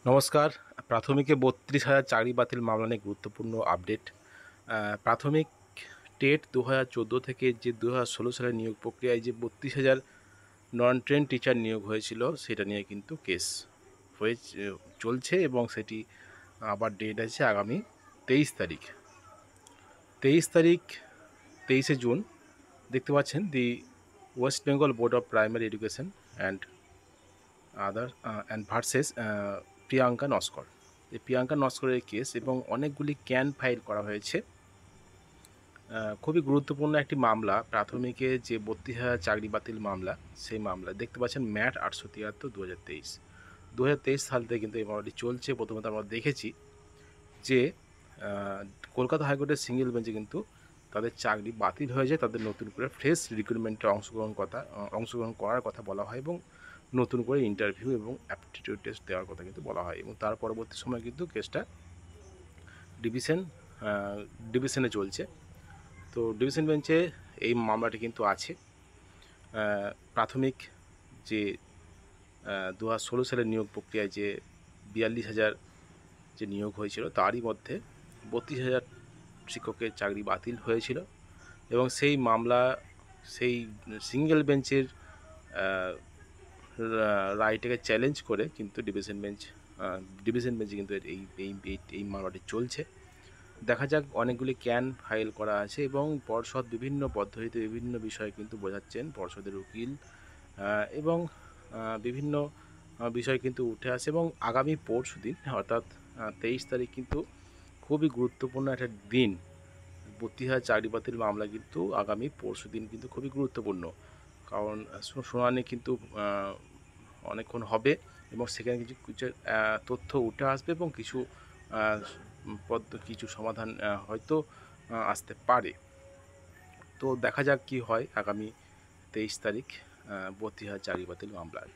নমস্কার। প্রাথমিকে ৩২,০০০ চাকরি বাতিল মামলা নিয়ে গুরুত্বপূর্ণ আপডেট। প্রাথমিক টেট ২০১৪ থেকে যে ২০১৬ সালের নিয়োগ প্রক্রিয়ায় যে ৩২,০০০ নন ট্রেন টিচার নিয়োগ হয়েছিল, সেটা নিয়ে কিন্তু কেস হয়ে চলছে এবং সেটি আবার ডেট আছে আগামী ২৩ তারিখ। ২৩ জুন। দেখতে পাচ্ছেন the West Bengal board of primary education and versus Priyanka Naskar. এই প্রিয়াঙ্কা নস্করের কেস এবং অনেকগুলি ক্যান ফাইল করা হয়েছে। খুবই গুরুত্বপূর্ণ একটি মামলা। প্রাথমিকে যে ৩২,০০০ চাকরি বাতিল মামলা, সেই মামলা দেখতে পাচ্ছেন ম্যাট ৮৭৩ ২০২৩ সাল থেকে কিন্তু এই মামলাটি চলছে। প্রথমত আমরা দেখেছি যে কলকাতা হাইকোর্টের সিঙ্গেল বেঞ্চে কিন্তু তাদের চাকরি বাতিল হয়ে যায়, তাদের নতুন করে ফ্রেশ রিক্রুটমেন্টে অংশগ্রহণ করার কথা বলা হয় এবং নতুন করে ইন্টারভিউ এবং অ্যাপটিটিউড টেস্ট দেওয়ার কথা কিন্তু বলা হয় এবং তার পরবর্তী সময় কিন্তু কেসটা ডিভিশনে চলছে। তো ডিভিশন বেঞ্চে এই মামলাটি কিন্তু আছে। প্রাথমিক যে ২০১৬ সালের নিয়োগ প্রক্রিয়ায় যে ৪২,০০০ যে নিয়োগ হয়েছিল, তারই মধ্যে ৩২,০০০ শিক্ষকের চাকরি বাতিল হয়েছিল এবং সেই মামলা, সেই সিঙ্গেল বেঞ্চের রায়টাকে চ্যালেঞ্জ করে কিন্তু ডিভিশন বেঞ্চে কিন্তু এই মামলাটি চলছে। দেখা যাক, অনেকগুলি ক্যান ফাইল করা আছে এবং পর্ষদ বিভিন্ন পদ্ধতিতে বিভিন্ন বিষয় কিন্তু বোঝাচ্ছেন, পর্ষদের উকিল এবং বিভিন্ন বিষয় কিন্তু উঠে আসে এবং আগামী পরশুদিন অর্থাৎ ২৩ তারিখ কিন্তু খুবই গুরুত্বপূর্ণ একটা দিন। ৩২,০০০ চাকরি বাতিল মামলা কিন্তু আগামী পরশুদিন কিন্তু খুবই গুরুত্বপূর্ণ, কারণ শুনানি কিন্তু অনেকক্ষণ হবে এবং সেখানে কিছু কিছু তথ্য উঠে আসবে এবং কিছু কিছু সমাধান হয়তো আসতে পারে। তো দেখা যাক কি হয় আগামী ২৩ তারিখ ৩২,০০০ চাকরি বাতিল মামলায়।